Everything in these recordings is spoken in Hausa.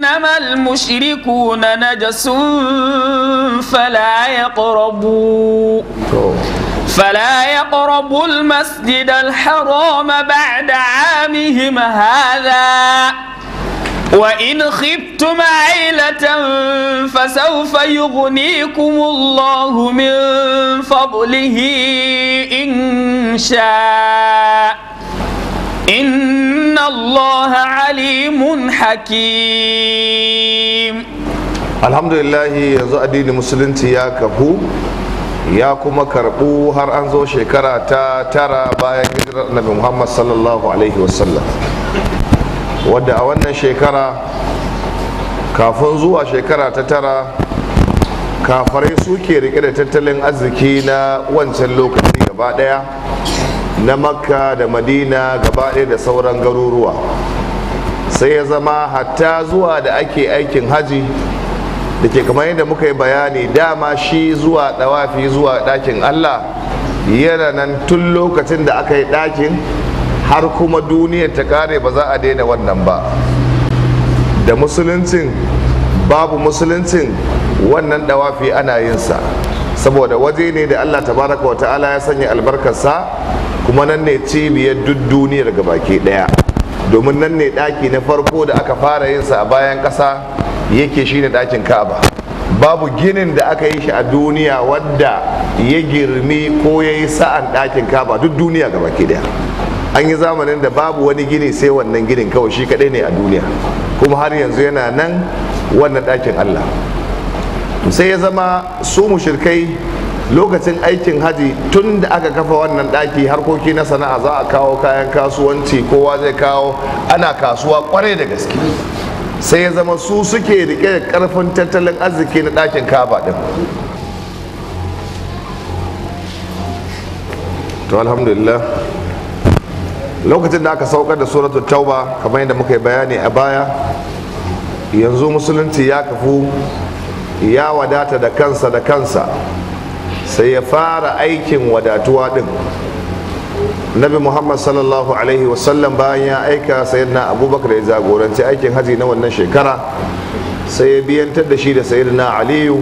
إنما المشركون نجس فلا يقربوا المسجد الحرام بعد عامهم هذا وإن خفتم عيلة فسوف يغنيكم الله من فضله إن شاء إن الله عليم حكيم. الحمد لله yanzu addinin musulunci ya kafu ya kuma karbu har an zo shekara ta tara bayan hijirar Annabi Muhammad sallallahu alaihi wasallam, wadda a wannan shekara kafin zuwa shekara ta tara kafarai suke rike da tattalin arziki na wancan lokaci gaba daya na Makka da Madina gaba daya da sauran garuruwa, sai ya zama hatta zuwa da ake aikin haji da ke kamar yadda muka yi bayani, dama shi zuwa dawafi zuwa ɗakin Allah yana nan tun lokacin da aka yi ɗakin har kuma duniyar ta kare, ba za a daina wannan ba. Da musuluncin babu musuluncin wannan dawafi ana yin sa, saboda waje ne da Allah tabaraka wa ta'ala ya sanya albarkarsa, kuma nan ne cibiyar duk duniyar gabaki daya, domin nan ne ɗaki na farko da aka fara yin sa a bayan ƙasa yake shine ɗakin Ka'aba. Babu ginin da aka yi shi a duniya wadda ya girmi ko ya yi sa'an ɗakin Ka'aba duk duniya gabaki daya. An yi zamanin da babu wani gini sai wannan ginin kawai shi kadai ne a duniya, kuma har yanzu yana nan wannan ɗakin Allah. Sai ya zama su mushrikai lokacin aikin haji, tun da aka kafa wannan ɗaki harkoki na sana'a za a kawo kayan kasuwanci, kowa zai kawo, ana kasuwa kwarai da gaske. Sai ya zama su suke rike da karfin tattalin arziki na ɗakin Ka'aba din. To alhamdulillah, lokacin da aka saukar da suratul tauba kamar yadda muka yi bayani a baya, yanzu musulunci ya kafu, ya wadata da kansa sai ya fara aikin wadatuwa din. Nabi Muhammad sallallahu alaihi wasallam bayan ya aika sayyidina Abubakar ya jagoranci aikin haji na wannan shekara, sai ya biyantar da shi da sayyidina Aliyu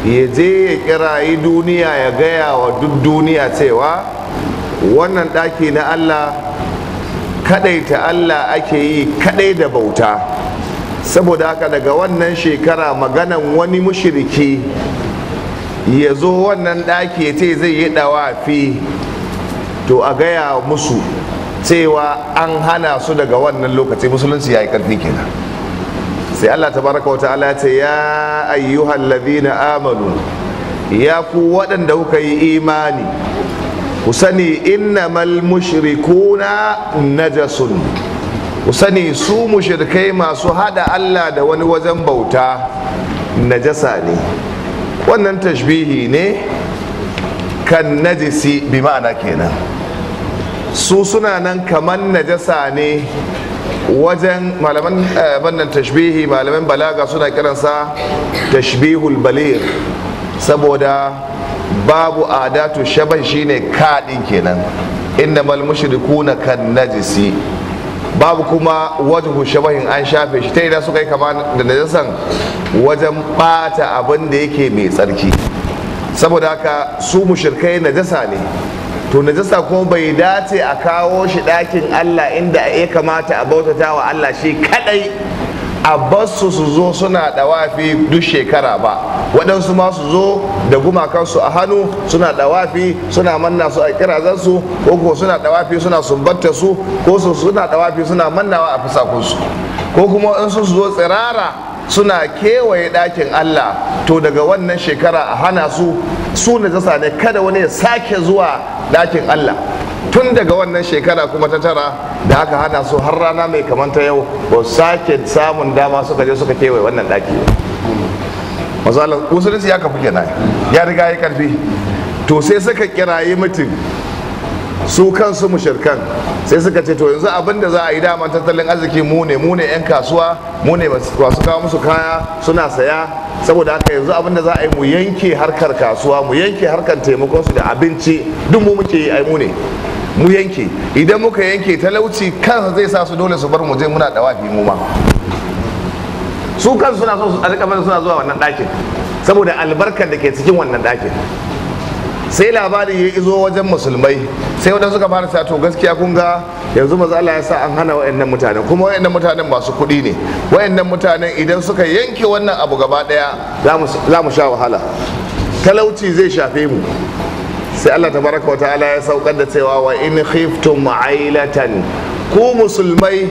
ya je ya kirayi duniya, ya gaya wa duk duniya cewa wannan ɗaki na Allah kadaita Allah ake yi kadai da bauta. Saboda haka daga wannan shekara maganan wani mushriki ya zo wannan ɗaki ya ce zai yi ɗawafi, to a gaya musu cewa an hana su daga wannan lokaci. Musulunci ya yi ƙarfi kenan. Sai Allah tabaraka wa ta'ala ya ce, ya ayyuhal ladhina amanu, ya ku waɗanda kuka yi imani, ku sani innamal mushrikuna najasun, ku sani su mushrikai masu hada Allah da wani wajen bauta najasa ne. Wannan tashbihi ne kan najisi, bi ma'ana kenan su suna nan kamar najasa ne wajen malaman wannan tashbihi, malaman balaga suna kiransa tashbihul baligh, saboda babu adatu shabah, shine kaɗin kenan, innamal mushrikuna kan najisi. Babu kuma wajhu shabahin, an shafe shi. Ta ina suka yi kama da najasan? Wajen bata abin da yake mai tsarki. Saboda haka su mushrikai najasa ne, to najasa kuma bai dace a kawo shi ɗakin Allah inda ya kamata a bautata wa Allah shi kadai, a basu su zo suna dawafi duk shekara ba. Waɗansu ma su zo da gumakansu a hannu suna dawafi, suna manna su a kirazansu, ko kuma suna dawafi suna sumbatta su, ko su suna dawafi suna mannawa a fusakunsu, ko kuma in su zo tsirara suna kewaye ɗakin Allah. To daga wannan shekara a hana su najasa ne, kada wani ya sake zuwa ɗakin Allah. Tun daga wannan shekara kuma ta tara da aka hana su har rana mai kamanta yau, ba sake samun dama suka je suka kewaye wannan ɗaki. Musulunci ya kafu kenan, ya riga ya karfi. To sai suka kirayi mutum, su kansu mushirkan sai suka ce, to yanzu abin da za a yi, daman tattalin arziki mu ne 'yan kasuwa, mu ne masu kawo musu kaya suna saya. Saboda haka yanzu abin da za a yi, mu yanke harkar kasuwa, mu yanke harkar taimakon su da abinci, duk mu muke yi, ai mu ne mu yanke. Idan muka yanke, talauci kansa zai sa su dole su bar mu je muna dawafi mu ma. su kansu suna so su rika barin suna zuwa wannan ɗakin saboda albarkar da ke cikin wannan ɗakin. sai labari ya izo wajen musulmai, sai wadanda suka fara cewa to gaskiya kun ga yanzu maza Allah ya sa an hana wayannan mutanen, kuma wayannan mutanen masu kuɗi ne, wayannan mutanen idan suka yanke wannan abu gaba daya za mu sha wahala, talauci zai shafe mu. sai Allah tabaraka wa ta'ala ya saukar da cewa wa in khiftum ailatan, ku musulmai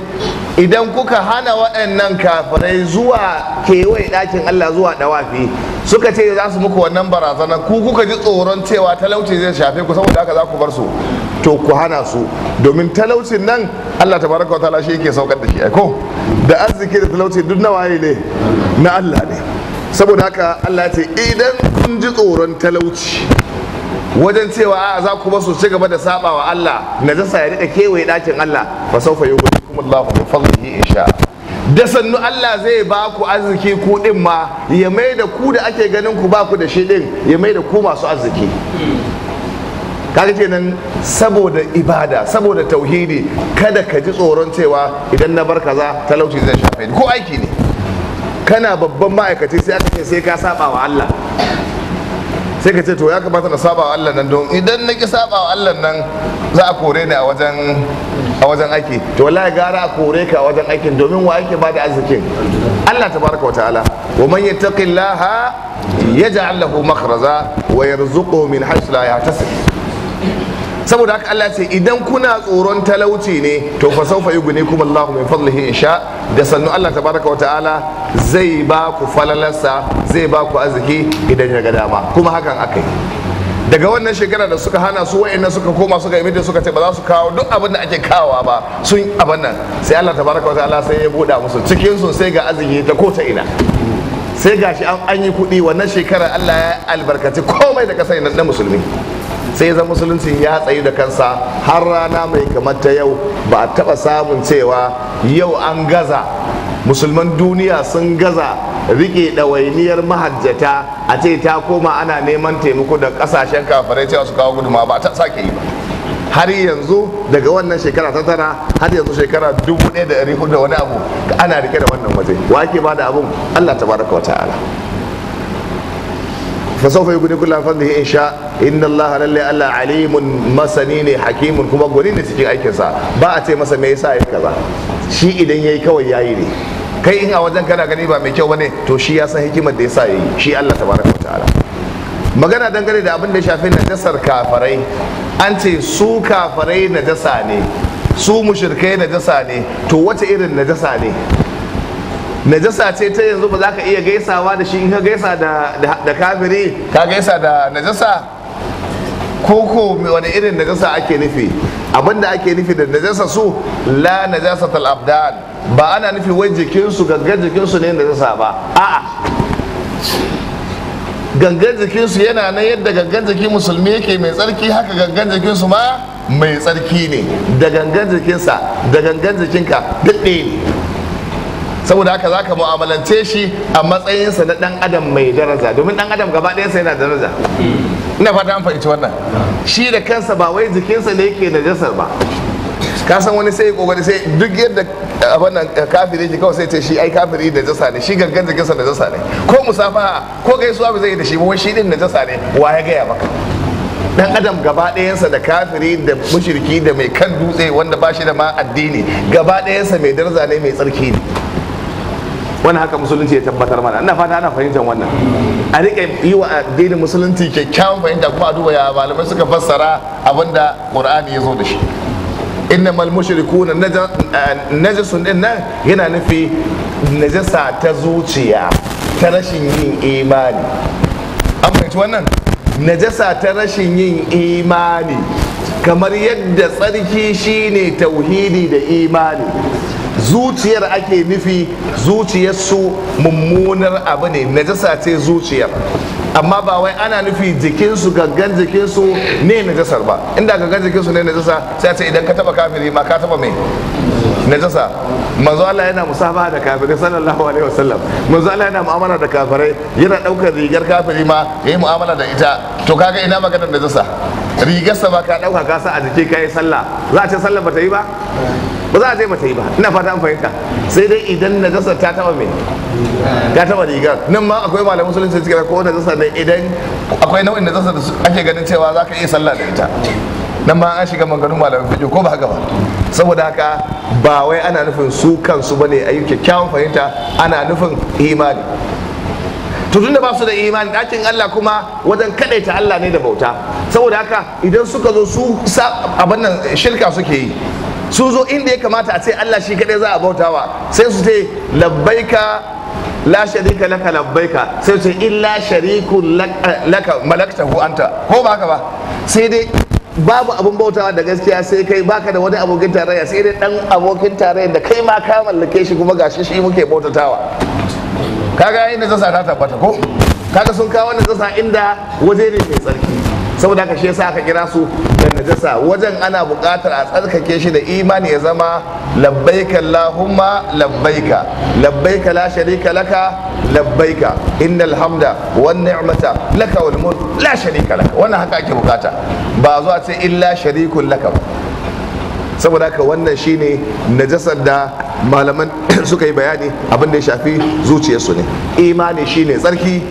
idan kuka hana waɗannan kafirai zuwa kewaye ɗakin Allah zuwa ɗawafi, suka ce za su muku wannan barazana, ku kuka ji tsoron cewa talauci zai shafe ku saboda haka za ku bar su, to ku hana su, domin talaucin nan Allah tabaraka wa ta'ala shi yake saukar da shi ko da arziki da talauci duk na waye ne, na Allah ne. saboda haka Allah ya ce idan kun ji tsoron talauci wajen cewa a za ku basu ci gaba da saba wa Allah, najasa ya rika kewaye dakin Allah, fa sawfa yughnikum Allahu min fadlihi insha. da sannu Allah zai ba ku arziki ku din ma, ya mai da ku da ake ganin ku ba ku da shi din, ya mai da ku masu arziki. kaga kenan saboda ibada, saboda tauhidi, kada ka ji tsoron cewa idan na bar kaza talauci zai shafe ni, ko aiki ne kana babban ma'aikaci sai aka ce sai ka saba wa Allah, sai ka ce to ya kamata na saba wa Allah nan, don idan na ki saba wa Allah nan za a kore ni a wajen aiki. to wallahi gara a kore ka a wajen aikin, domin wa yake bada arzikin? Allah tabaraka wa ta'ala. wa man yattaqillaha yaj'al lahu makhraja wa yarzuquhu min haythu la yahtasib. saboda haka Allah ce idan kuna tsoron talauci ne, to fa sawfa yughnikum Allahu min fadlihi insha, da sannu Allah tabaraka wa ta'ala zai ba ku falalarsa, zai ba ku arziki idan ya ga dama. kuma hakan akai. daga wannan shekara da suka hana su, wa'annan suka koma suka yi da suka ce ba za su kawo duk abin da ake kawowa ba, sun abin nan, sai Allah tabaraka wa ta'ala sai ya buɗa musu, cikin su sai ga arziki ta ko ta ina, sai gashi an yi kuɗi. wannan shekarar Allah ya albarkaci komai da kasai na musulmi, sai zan musulunci ya tsayu da kansa har rana mai kamar ta yau. ba a taba samun cewa yau an gaza, musulman duniya sun gaza rike ɗawainiyar mahajjata, a ce ta koma ana neman taimako da ƙasashen kafirai cewa su kawo gudunmawa, ba ta sake yi ba. har yanzu daga wannan shekara ta tara har yanzu shekara 1400 da wani abu ana rike da wannan waje. wa ke ba da abun? Allah tabaraka wa ta'ala. fasaufa yuguni kullu fadlihi insha, inna Allah lalle Allah alimun, masani ne, hakimun, kuma gwani ne cikin aikinsa. ba a ce masa me yasa yayi kaza, shi idan yayi kawai yayi ne. kai in a wajen kana gani ba mai kyau bane, to shi ya san hikimar da yasa yayi, shi Allah tabaraka wa ta'ala. magana dangane da abin da ya shafi najasar kafarai, an ce su kafarai najasa ne, su mushrikai najasa ne, to wace irin najasa ne? najasa ce ta yanzu ba za ka iya gaisawa da shi, in ka gaisa da kafiri ka gaisa da najasa, ko wani irin najasa ake nufi? abinda ake nufi da najasa su, la najasatul abdan, ba ana nufi wai jikinsu, gangan jikinsu ne najasa ba, a'a gangan jikinsu yana nan yadda gangan jikin musulmi yake mai tsarki, haka gangan jikinsu ma mai tsarki ne, da gangan jikinsa da gangan jikinka duk ɗaya ne. saboda haka za ka mu'amalance shi a matsayinsa na dan adam mai daraja, domin dan adam gaba ɗayansa yana daraja. ina fata an fahimci wannan. shi da kansa ba wai jikinsa ne yake najasar ba. ka san wani sai kokari sai duk yadda wannan kafiri yake kawai sai ce shi ai kafiri najasa ne, shi gangan jikinsa najasa ne, ko musafaha ko gaisuwa ba zai yi da shi ba, wai shi din najasa ne. wa ya gaya maka? dan adam gaba ɗayansa, da kafiri da mushriki da mai kan dutse wanda ba shi da ma addini, gaba ɗayansa mai daraja ne, mai tsarki ne. wannan haka musulunci ya tabbatar mana. ina fata ana fahimtar wannan. a rika yi wa addinin musulunci kyakkyawan fahimta, kuma a duba ya malamai suka fassara abinda qur'ani ya zo da shi. innamal mushrikuna najasun din nan yana nufi najasa ta zuciya, ta rashin yin imani. an fahimci wannan? najasa ta rashin yin imani, kamar yadda tsarki shine tauhidi da imani. zuciyar ake nufi, zuciyarsu mummunar abu ne, najasa ce zuciyar, amma ba wai ana nufi jikinsu, gangan jikinsu ne najasar ba. inda gangan jikinsu ne najasa, sai a ce idan ka taba kafiri ma ka taba mai najasa. manzo Allah yana musafaha da kafirai sallallahu alaihi wasallam, manzo Allah yana mu'amala da kafirai, yana daukar rigar kafiri ma yayi mu'amala da ita, to kaga ina maganar najasa? rigarsa ba ka ɗauka ka sa a jiki ka yi sallah, za a ce sallah ba ta yi ba? Ba za a ce ba ta yi ba. Ina fata an fahimta. Sai dai idan najasa ta taba me, ta taba rigar. Nan ma akwai malamin musulunci suke ko najasa ne idan akwai nau'in najasa da ake ganin cewa za ka iya sallah da ita. Nan ma an shiga maganin malamin fiqh ko ba haka ba. Saboda haka ba wai ana nufin su kansu bane a yi kyakkyawan fahimta, ana nufin imani. To tunda ba su da imani, ɗakin Allah kuma wajen kaɗaita Allah ne da bauta. Saboda haka idan suka zo su abin nan shirka suke yi, su zo inda ya kamata a ce Allah shi kaɗai za a bautawa, sai su ce labbaika la sharika laka labbaika, sai su ce illa sharikun laka malaktahu anta, ko ba haka ba? Sai dai babu abin bautawa da gaskiya sai kai, baka da wani abokin tarayya sai dai dan abokin tarayya da kai ma ka mallake shi kuma gashi shi muke bautatawa. Kaga inda zasa ta tabbata ko? Kaga sun kawo najasa inda waje ne mai tsarki. Saboda haka shi yasa aka kira su da najasa. Wajen ana buƙatar a tsarkake shi da imani ya zama labbaika Allahumma labbaika, labbaika la sharika laka labbaika, innal hamda wan ni'mata laka wal mulk la sharika laka. Wannan haka ake bukata, ba zuwa ce illa sharikun laka. Saboda haka wannan shine najasar da malaman suka yi bayani abin da ya shafi zuciyarsu ne. Imani shine tsarki,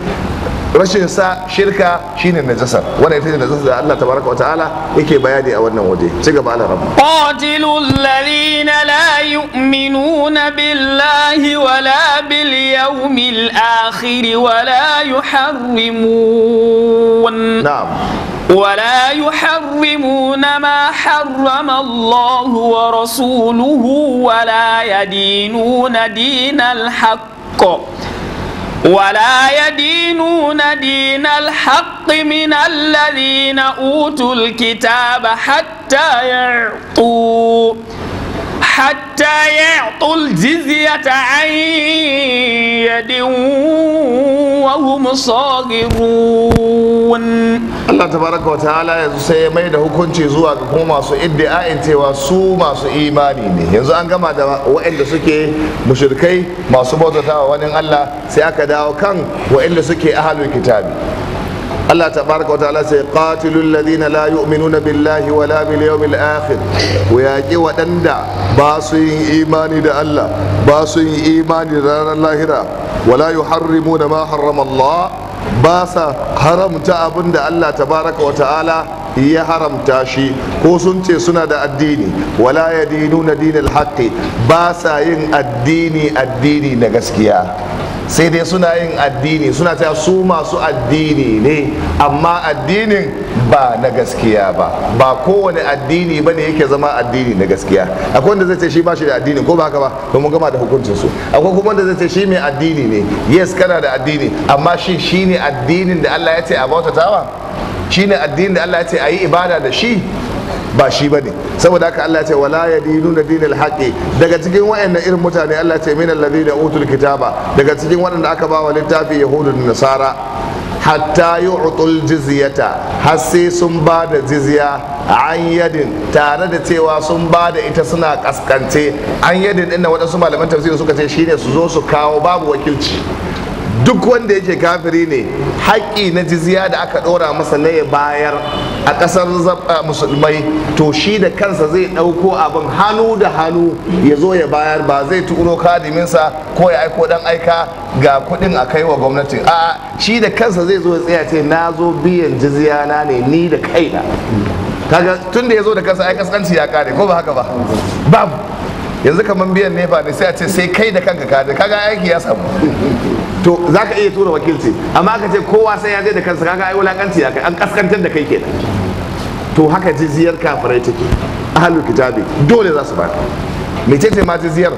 rashin sa shirka shine najasar. Wannan ita ce najasar da Allah tabaraka wa ta'ala yake bayani a wannan waje. Ci gaba Allah rabbi. qatilul ladhina la yu'minuna billahi wala bil yawmil akhir wala yuharrimun ولا يحرمون ما حرم الله ورسوله ولا يدينون دين الحق من الذين أوتوا الكتاب حتى يعطوا الجزية عن يد وهم صاغرون. Allah tabaraka wa ta'ala yanzu sai ya mai da hukunci zuwa ga kuma masu iddia'in cewa su masu imani ne. Yanzu an gama da waɗanda suke mushrikai masu bautatawa wani Allah, sai aka dawo kan waɗanda suke ahlul kitabi. Allah tabaraka wa ta'ala sai qatilul ladina la yu'minuna billahi wala bil yawmil akhir, ku yaƙi waɗanda ba su yin imani da Allah, ba su yin imani da ranar lahira, wala yuharrimuna ma harrama Allah, ba sa haramta abin da Allah tabaraka wa ta'ala ya haramta shi, ko sun ce suna da addini, wala yadinuna dinal haqqi, ba sa yin addini na gaskiya, sai dai suna yin addini, suna cewa su masu addini ne, amma addinin ba na gaskiya ba. Ba kowane addini ba ne yake zama addini na gaskiya. Akwai wanda zai ce shi ba shi da addini, ko ba haka ba, domin gama da hukuncin su. Akwai kuma wanda zai ce shi mai addini ne, yes kana da addini, amma shi ne addinin da Allah ya ce a bautatawa, shi ne addinin da Allah ya ce a yi ibada da shi, ba shi ba ne. Saboda haka Allah ce wala yadinuna dinal haqqi, daga cikin wayannan irin mutane Allah ce minal ladina utul kitaba, daga cikin waɗanda aka ba wa littafi yahudu da nasara, hatta yu'tul jizyata, har sai sun ba da jizya an yadin, tare da cewa sun ba da ita suna kaskance. An yadin din nan waɗansu malaman tafsiri suka ce shine su zo su kawo, babu wakilci. Duk wanda yake kafiri ne, haƙƙi na jizya da aka ɗora masa na ya bayar a ƙasar musulmai, to shi da kansa zai ɗauko abin hannu da hannu ya zo ya bayar, ba zai turo kadiminsa ko ya aiko ɗan aika ga kuɗin a kai wa gwamnati. A shi da kansa zai zo ya tsaya ce na zo biyan jizya na ne ni da kaina. Kaga tun da ya zo da kansa ai kaskanci ya kare, ko ba haka ba? Babu. Yanzu kamar biyan nefa ne sai a ce sai kai da kanka kaje, kaga aiki ya samu. To za ka iya tura wakilci, amma aka ce kowa sai ya je da kansa, kaga ai wulakanci ya kai, an kaskantar da kai kenan. To haka jizyar kafirai take, ahlul kitabi dole za su ba. Mecece ma jizyar?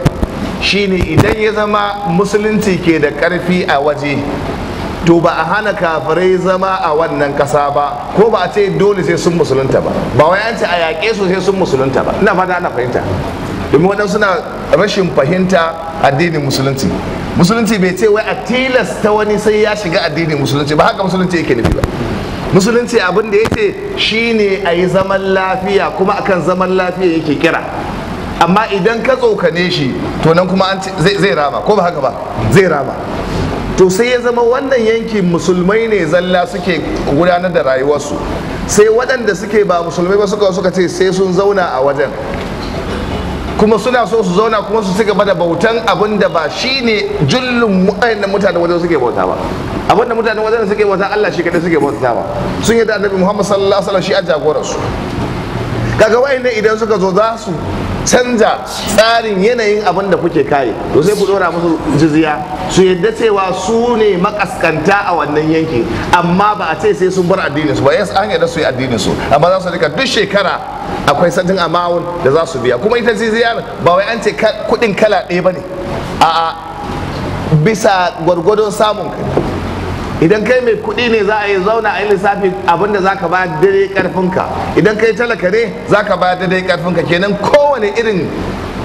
Shine idan ya zama musulunci ke da karfi a waje, to ba a hana kafirai zama a wannan kasa ba, ko ba a ce dole sai sun musulunta ba, ba wai an ce a yaƙe su sai sun musulunta ba. Ina fata ana fahimta, domin waɗansu suna rashin fahimta addinin musulunci. Musulunci bai ce wai a tilasta wani sai ya shiga addinin musulunci ba, haka musulunci yake nufi ba. Musulunci abin da yake shine a yi zaman lafiya, kuma akan zaman lafiya yake kira. Amma idan ka tsokane shi, to nan kuma zai rama, ko ba haka ba, zai rama. To sai ya zama wannan yankin musulmai ne zalla suke gudanar da rayuwarsu, sai waɗanda suke ba musulmai ba suka ce sai sun zauna a wajen, kuma suna so su zauna kuma su ci gaba da bautan abin da ba shine jullun waɗannan mutane wajen suke bauta ba. Abin da mutane wajen suke bauta Allah shi kadai suke bauta ba. Sun yi da Annabi Muhammad sallallahu alaihi wasallam shi a jagoransu. Kaga waɗannan idan suka zo za su canza tsarin yanayin abin da kuke kare, to sai ku dora musu jizya, su yadda cewa su ne makaskanta a wannan yanki, amma ba a ce sai sun bar addinin su ba. Yes, an yadda su yi addinin su, amma za su rika duk shekara akwai santin amount da za su biya. Kuma ita jizya ba wai an ce kudin kala ɗaya bane, a'a bisa gwargwadon samun kai. Idan kai mai kuɗi ne za a yi zauna a yi lissafi abinda za ka bayar daidai karfinka, idan kai talaka ne za ka bayar daidai karfinka. Kenan kowane irin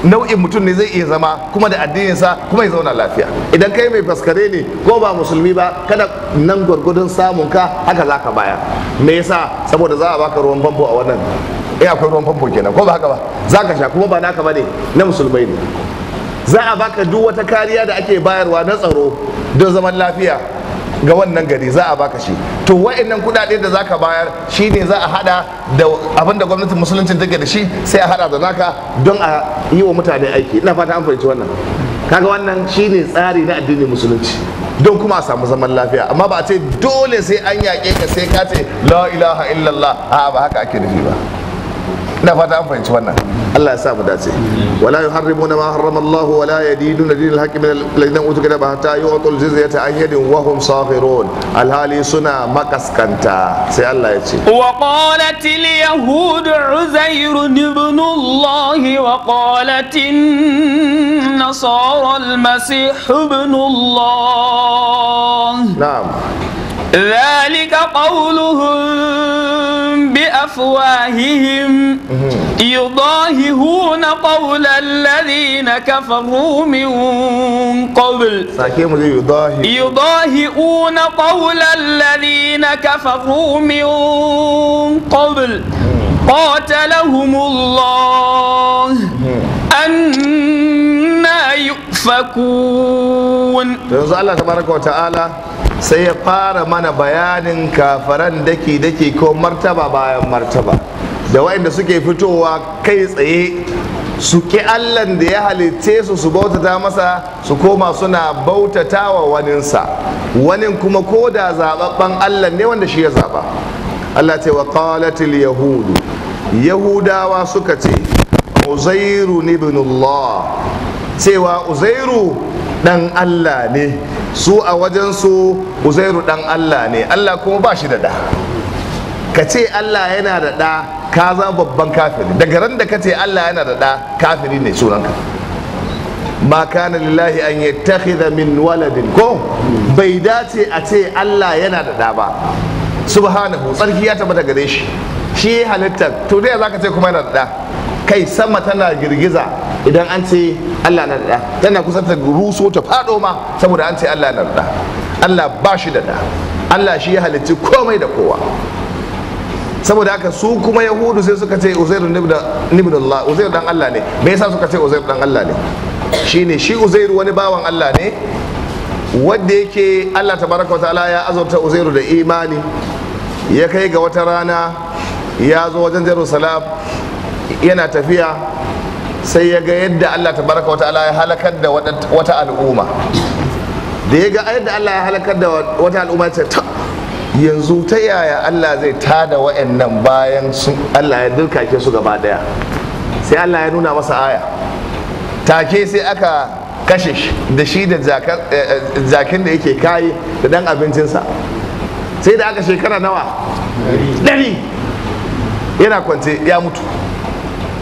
nau'in mutum ne zai iya zama kuma da addininsa kuma ya zauna lafiya. Idan kai mai faskare ne ko ba musulmi ba, kada nan gwargwadon samun ka haka za ka bayar. Me yasa? Saboda za a baka ruwan famfo a wannan, akwai ruwan famfo kenan, ko ba haka ba, za ka sha kuma ba naka ba ne, na musulmai ne. Za a baka duk wata kariya da ake bayarwa na tsaro don zaman lafiya ga wannan gari, za a baka shi. To wa'annan kudade da zaka bayar shine za a hada da abinda gwamnatin musulunci take da shi, sai a hada da naka don a yi wa mutane aiki. Ina fata an fahimci wannan. Kaga wannan shine tsari na addinin musulunci, don kuma a samu zaman lafiya. Amma ba a ce dole sai an yaƙe ka sai ka ce la ilaha illallah, a ba haka ake nufi ba. ina fata an fahimci wannan. Allah ya sa mu dace. wala yuharrimuna ma harrama Allah wala yadinuna dinal haqqi min alladhina utul kitaba hatta yu'tul jizyata an yadin wa hum saghirun, alhali suna makaskanta. Sai Allah ya ce wa qalat al yahud uzair ibn Allah wa qalat an nasara al masih ibn Allah. na'am. ذلك قولهم بأفواههم يضاهئون قول الذين كفروا من قبل يضاهئون قول الذين كفروا من قبل قاتلهم الله أنا يؤفكون. الله تبارك وتعالى sai ya fara mana bayanin kafaran daki-daki ko martaba bayan martaba, da waɗanda suke fitowa kai tsaye su ki Allahn da ya halitce su su bautata masa, su koma suna bautata wa waninsa, wanin kuma ko da zababban Allah ne wanda shi ya zaba. Allah ce wa qalatil yahudu, yahudawa suka ce uzairu ibn Allah, cewa uzairu dan Allah ne. Su a wajensu uzairu dan Allah ne, Allah kuma ba shi da da. Ka ce Allah yana da da, ka zama babban kafiri. Daga ran da ka ce Allah yana da da, kafiri ne sunanka. ma kana lillahi an yattakhidha min waladin, ko bai dace a ce Allah yana da da ba, subhanahu, tsarki ya tabbata gare shi, shi halitta. To dai zaka ce kuma yana da da? Kai sama tana girgiza idan an ce Allah na da, tana kusa ta ruso ta fado ma saboda an ce Allah na da. Allah ba shi da da, Allah shi ya halicci komai da kowa. Saboda haka su kuma yahudu sai suka ce uzairu ibn Allah, uzairu dan Allah ne. Me yasa suka ce uzairu dan Allah ne? Shine shi uzairu wani bawan Allah ne wanda yake Allah tabaraka wa ta'ala ya azurta uzairu da imani. Ya kai ga wata rana ya zo wajen Jerusalem yana tafiya, sai ya ga yadda Allah tabaraka wa ta'ala ya halakar da wata al'umma. Da ya ga yadda Allah ya halakar da wata al'umma, ce ta yanzu ta yaya Allah zai tada wa'annan bayan Allah ya dirkake su gaba daya. Sai Allah ya nuna masa aya, take sai aka kashe shi da shi da jakin da yake kayi da dan abincinsa. Sai da aka shekara nawa? 100 yana kwance ya mutu,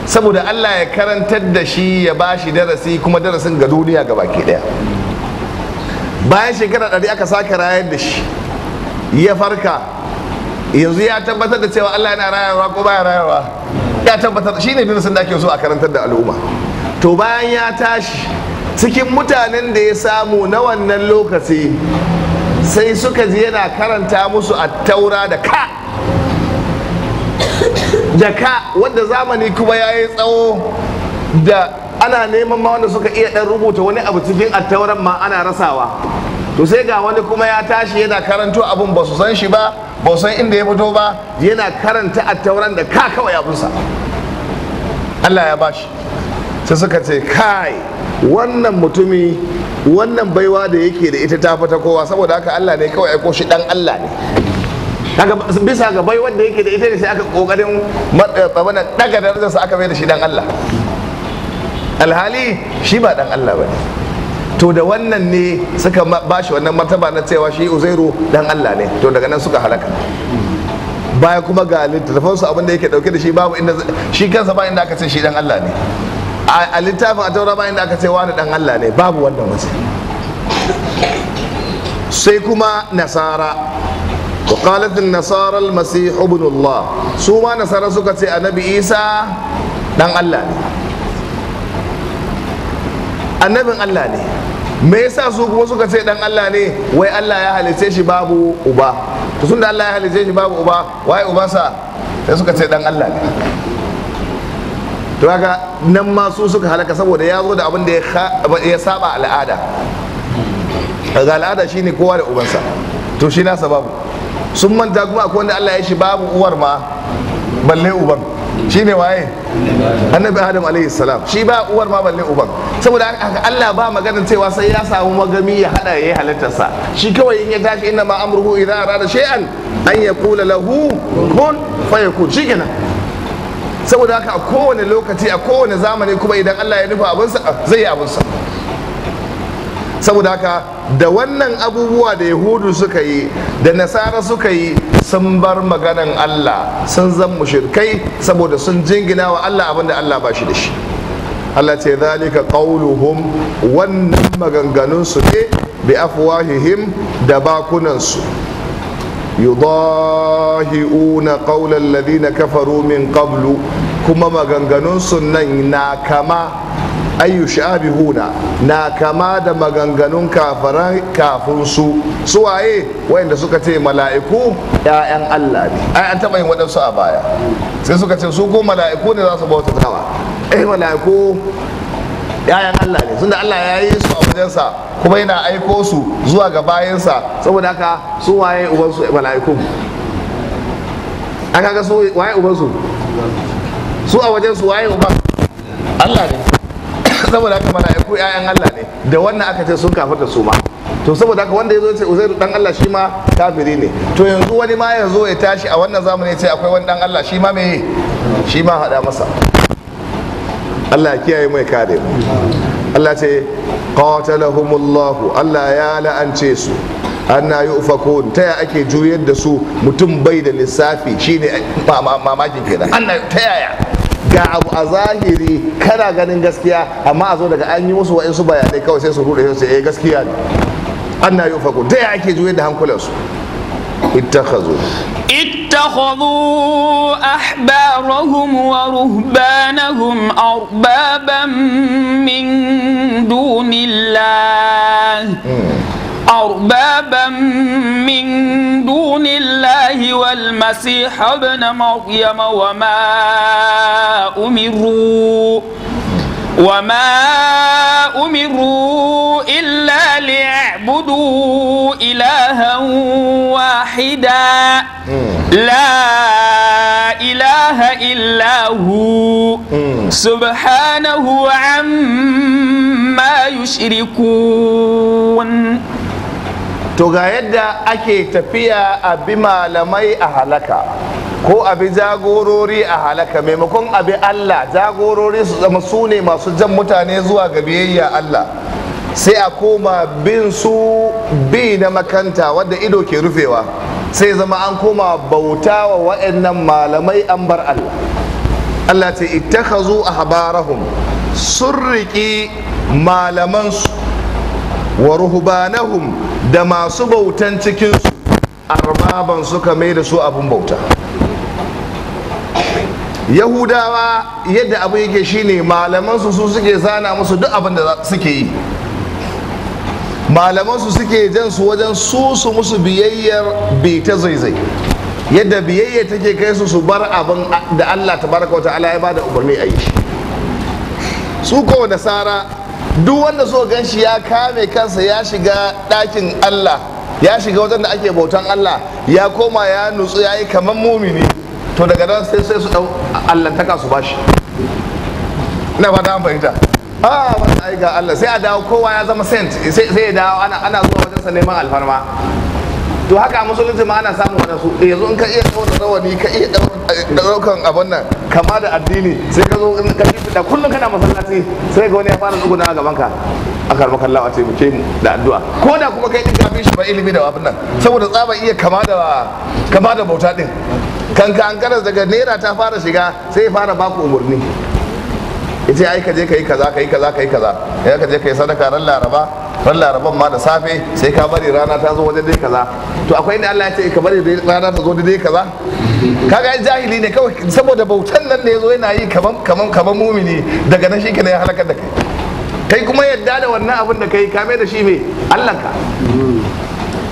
saboda Allah ya karantar da shi, ya ba shi darasi, kuma darasin ga duniya ga baki daya. Bayan shekara 100 aka sake rayar da shi, ya farka, yanzu ya tabbatar da cewa Allah yana rayarwa ko baya rayarwa? Ya tabbatar. Shine darasin da ake so a karantar da al'umma. To bayan ya tashi, cikin mutanen da ya samu na wannan lokaci, sai suka ji yana karanta musu at-taura da ka wanda zamani kuma ya yi tsawo da ana neman ma wanda suka iya dan rubuta wani abu cikin attauran ma ana rasawa. To sai ga wani kuma ya tashi yana karanto abun, ba su san shi ba, ba san inda ya fito ba, yana karanta attauran da ka kawai abinsa. Allah ya bashi. Sai suka ce kai wannan mutumi, wannan baiwa da yake da ita ta fata kowa, saboda haka Allah ne kawai aiko shi dan Allah ne. Kaga bisa ga baiwar da yake da ita ne sai aka kokarin daga darajarsa aka mai da shi dan Allah, alhali shi ba dan Allah bane. To da wannan ne suka bashi wannan martaba na cewa shi Uzairu dan Allah ne. To daga nan suka halaka. Baya kuma ga littafansu abinda yake dauke da shi babu inda shi kansa ba inda aka ce shi dan Allah ne. A littafin a taura ba inda aka ce wani dan Allah ne, babu wannan waje. Sai kuma nasara, wa qalat an-nasara al-masih ibn Allah, su ma nasara suka ce annabi Isa dan Allah ne, annabin Allah ne. Me yasa su kuma suka ce dan Allah ne? Wai Allah ya halice shi babu uba. To tunda Allah ya halice shi babu uba, wai ubansa? Sai suka ce dan Allah ne. To kaga nan ma su suka halaka saboda ya zo da abin da ya saba al'ada. Daga al'ada shine kowa da ubansa. To shi nasa babu. Sun manta kuma akwai wanda Allah ya shi babu uwar ma balle uban. Shine waye? Annabi Adam alaihi salam. Shi ba uwar ma balle uban. Saboda haka Allah ba maganar cewa sai ya samu magami ya hada yayi halittarsa. Shi kawai in ya tashi inna ma amruhu idza arada shay'an an yaqula lahu kun fayakun. Shikenan. Saboda haka a kowane lokaci a kowane zamani kuma idan Allah ya nufa abinsa zai yi abinsa. Saboda haka da wannan abubuwa da Yahudu suka yi da Nasara suka yi, sun bar maganan Allah, sun zan mushrikai saboda sun jingina wa Allah abinda Allah ba shi da shi. Allah ce zalika qauluhum, wannan maganganun su ne bi afwahihim, da bakunan su. Yudahi'una qawla alladhina kafaru min qablu, kuma maganganun su nan na kama ayyushabihuna, na kama da maganganun kafirai kafin su. Su waye? Wayanda suka ce mala'iku ƴaƴan Allah ne. Ai an taɓa yin waɗansu a baya, sai suka ce su ko mala'iku ne za su bauta tawa. Mala'iku ƴaƴan Allah ne, tunda Allah ya yi su a wajensa kuma yana aiko su zuwa ga bayansa. Saboda haka su waye ubansu mala'iku? Aka ga su waye ubansu? Su a wajensu waye uban? Allah ne. Saboda haka mala'iku ƴaƴan Allah ne. Da wannan aka ce sun kafarta su ma. To saboda haka wanda ya zo ce Uzairu dan Allah shi ma kafiri ne. To yanzu wani ma ya zo ya tashi a wannan zamani ya ce akwai wani dan Allah, shi ma me? Shi ma hada masa. Allah ya kiyaye mai kare mu. Allah ce qatalahumullahu, Allah ya la'ance su. Anna yufakun, taya ake juyar da su, mutum bai da lissafi, shine mamakin kenan. Ta yaya ga abu a zahiri kana ganin gaskiya, amma a zo daga an yi musu wa'insu bayanai kawai sai su rude sai gaskiya ne. Anna yufakun, taya ake juyar da hankulansu. اتخذوا أحبارهم ورهبانهم أربابا من دون الله والمسيح ابن مريم وما أمروا إلا ليعبدوا إلها واحدا لا إله إلا هو سبحانه عما يشركون. To ga yadda ake tafiya a bi malamai a halaka, ko a bi jagorori a halaka, maimakon a bi Allah, jagorori su zama su ne masu jan mutane zuwa ga biyayya Allah, sai a koma bin su bi na makanta wadda ido ke rufewa, sai zama an koma bauta wa wa'annan malamai an bar Allah. Allah ce ittakhazu ahbarahum, sun riƙi malamansu, wa ruhbanahum, da masu bautan cikinsu, arbaban suka mai da su abin bauta. Yahudawa yadda abu yake shine malamansu su suke zana musu duk abin da suke yi, malamansu suke jan su wajen su musu biyayyar bi ta zaizai, yadda biyayya take kai su bar abin da Allah tabaraka wa ta'ala ya bada umarni a yi. Su ko nasara, duk wanda so gan shi ya kame kansa ya shiga ɗakin Allah ya shiga wajen da ake bautan Allah, ya koma ya nutsu, ya yi kamar mumini, to daga nan sai su dau allantaka su bashi. Ina fata an fahimta. Wannan ai ga Allah, sai a dawo kowa ya zama saint, sai ya dawo ana zuwa wajen sa neman alfarma. To haka musulunci ma ana samun wadansu, yanzu in ka iya ɗaura rawani, ka iya ɗaukan abin nan kama da addini, sai ka zo ka ji fita kullum kana masallaci, sai ga wani ya fara tsuguna a gaban ka, a karɓar kallawa ce muke mu da addu'a, ko da kuma kai din kafin shi ba ilimi da abin nan, saboda tsaba iya kama da bauta din. Kanka an karas daga naira ta fara shiga, sai ya fara baku umarni, ita ai ka je ka yi kaza, ka yi kaza, ka yi kaza, ya ka je ka yi sadaka ran laraban ma da safe, sai ka bari rana ta zo wajen dai kaza. To akwai inda Allah ya ce ka bari rana ta zo dai kaza. Kaga ai jahili ne kawai, saboda bautan nan ne yazo yana yi kaman mumini, daga nan shikenan ya halakar da kai kuma yadda da wannan abin da kai, ka mai da shi me Allah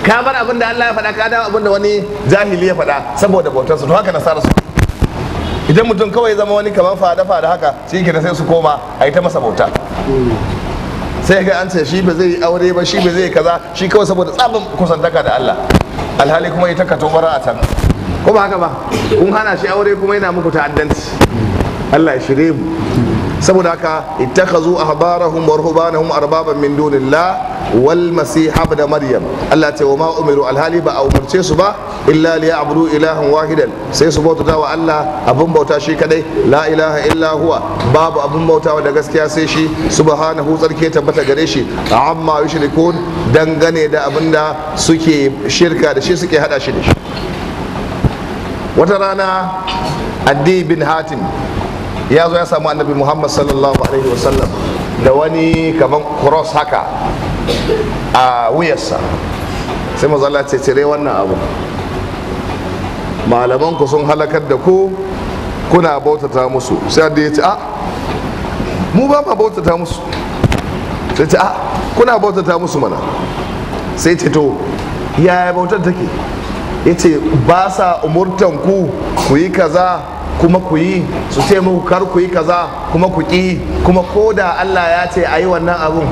ka bar abin da Allah ya faɗa, ka dawo abin da wani jahili ya faɗa saboda bautarsa. To haka nasara su, idan mutum kawai zama wani kamar fada haka, shi ke sai su koma a yi ta masa bauta. Sai ga an ce shi ba zai yi aure ba, shi ba zai kaza, shi kawai saboda tsabin kusantaka da Allah, alhali kuma ita ka tobara a can, ko ba haka ba? Kun hana shi aure kuma yana muku ta'addanci. Allah ya shirye mu. Saboda haka ittakhazu ahbarahum wa ruhbanahum arbaban min dunillah wal masih ibn maryam. Allah ce wa ma umiru, alhali ba a umarce su ba illa liya'budu ilahan wahidan, sai su bauta wa Allah abun bauta shi kadai, la ilaha illa huwa, babu abun bautawa da gaskiya sai shi, subhanahu, tsarki tabbata gare shi, amma yushrikun, dangane da abinda suke shirka da shi, suke hada shi da shi. Wata rana Addi bin Hatim ya zo ya samu annabi Muhammad sallallahu alaihi wasallam da wani kaman cross haka a wuyarsa. Sai manzo Allah ce cire wannan abu, malaman ku sun halakar da ku, kuna bautata musu. Sai Addi ya ce mu ba ma bautata musu. Sai ce kuna bautata musu mana. Sai ce to yaya bautar take? Ya ce ba sa umurtan ku yi kaza kuma ku yi, su ce muku kar ku yi kaza kuma ku ki, kuma ko da Allah ya ce a yi wannan abun.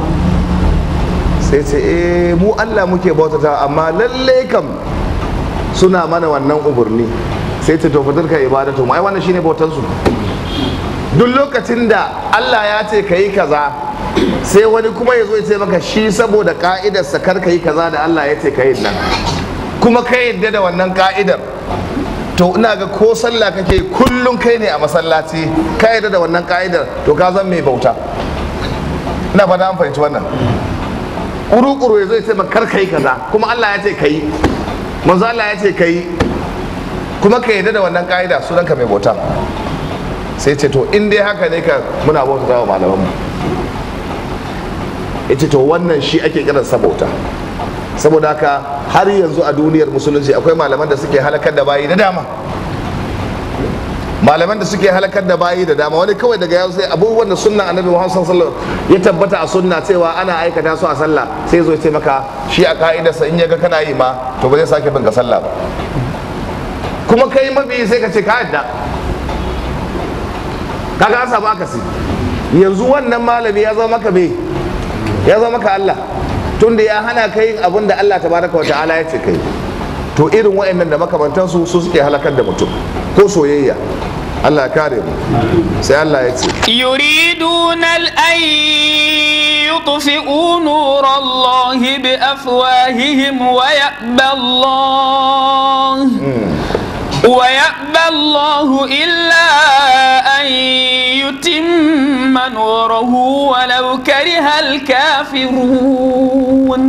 Sai ce mu Allah muke bautata, amma lalle kam suna mana wannan umarni. Sai ce to fitar ka ibadatu mu, ai wannan shine bautansu. Duk lokacin da Allah ya ce ka yi kaza, sai wani kuma ya zo ya ce maka shi saboda ka'idarsa kar ka yi kaza da Allah ya ce ka yi nan, kuma ka yadda da wannan ka'idar, to ina ga ko sallah kake kullum kai ne a masallaci, ka yadda da wannan ka'idar, to ka zan mai bauta. Ina fata an fahimci wannan. Kuru-kuru ya zo ya ce maka kar ka yi kaza, kuma Allah ya ce ka yi, manzo Allah ya ce ka yi, kuma ka yadda da wannan ka'ida, sunan ka mai bauta. Sai ce to in dai haka ne ka muna bauta wa malamanmu. Ya ce to wannan shi ake kiransa bauta. Saboda haka har yanzu a duniyar musulunci akwai malaman da suke halakar da bayi da dama, wani kawai daga yau sai abubuwan da sunnan annabi Muhammad sallallahu alaihi wasallam ya tabbata a sunna cewa ana aikata su a sallah, sai zo ya ce maka shi a ka'idarsa in ya ga kana yi ma to ba zai sake bin ka sallah ba, kuma kai mabi sai ka ce ka yadda. Kaga an samu akasi. Yanzu wannan malami ya zama maka ya zama maka Allah, tunda ya hana ka yin abin da Allah tabaraka wa ta'ala ya ce kai. To irin wa'annan da makamantansu su suke halakar da mutum, ko soyayya. Allah ya kare mu. Sai Allah ya ce yuriduna an yutfi'u nurallahi bi afwahihim wa ya'ba Allahu illa an yutimma nurahu walau karihal kafirun.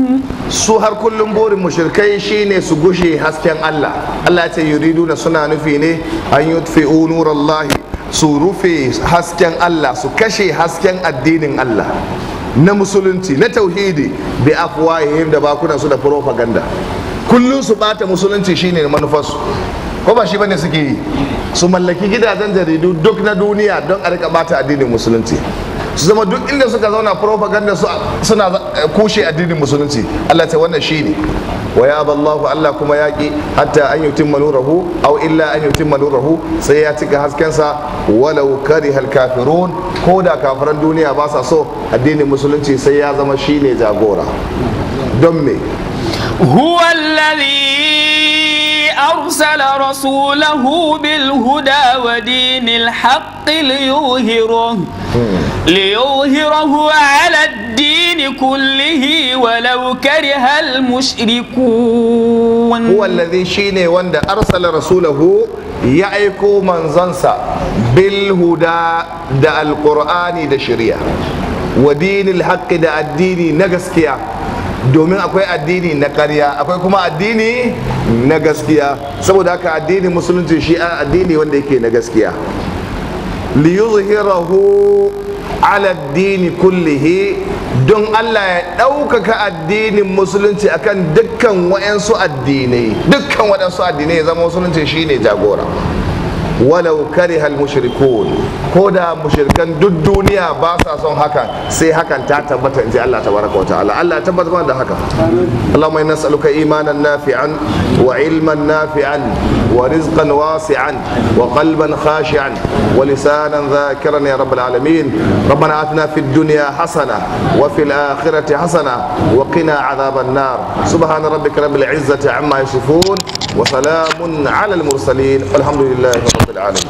Su har kullum burin mushrikai shine su gushe hasken Allah. Allah ce yuriduna, suna nufi ne an yutfi'u nurallahi, su rufe hasken Allah, su kashe hasken addinin Allah na musulunci, na tauhidi, bi afwahihim, da bakunan su da propaganda. Kullum su bata musulunci shine manufarsu, ko ba shi bane suke yi? Su mallaki gidajen jaridu duk na duniya don a rika bata addinin musulunci, su zama duk inda suka zauna propaganda suna kushe addinin musulunci. Allah ce wannan shine wa ya aballahu, Allah kuma yaki hatta an yutimma nurahu aw illa an yutimma nurahu, sai ya cika haskensa walau karihal kafirun, ko da kafiran duniya ba sa so, addinin musulunci sai ya zama shine jagora. Don me? هو الذي أرسل رسوله بالهدى ودين الحق ليظهره على الدين كله ولو كره المشركون. هو الذي شيني وند أرسل رسوله يأيكو منزنسا بالهدى دا القرآن دا شريعة ودين الحق دا الدين نغسكيا domin akwai addini na ƙarya akwai kuma addini na gaskiya saboda haka addini musulunci shi addini wanda yake na gaskiya liyuzhirahu ala addini kullihi don Allah ya ɗaukaka addinin musulunci akan dukkan waɗansu addinai ya zama musulunci shine jagora walau kariha al-mushrikun ko da mushrikan duk duniya ba sa son hakan sai hakan ta tabbata inji Allah tabaraka wa ta'ala Allah ya tabbata da haka Allahumma inna nas'aluka imanan nafi'an wa ilman nafi'an wa rizqan wasi'an wa qalban khashi'an wa lisanan dhakiran ya rabbal alamin rabbana atina fid dunya hasana wa fil akhirati hasana wa qina adhaban nar subhana rabbika rabbil izzati amma yasifun wa salamun ala al mursalin walhamdulillahi rabbil alamin.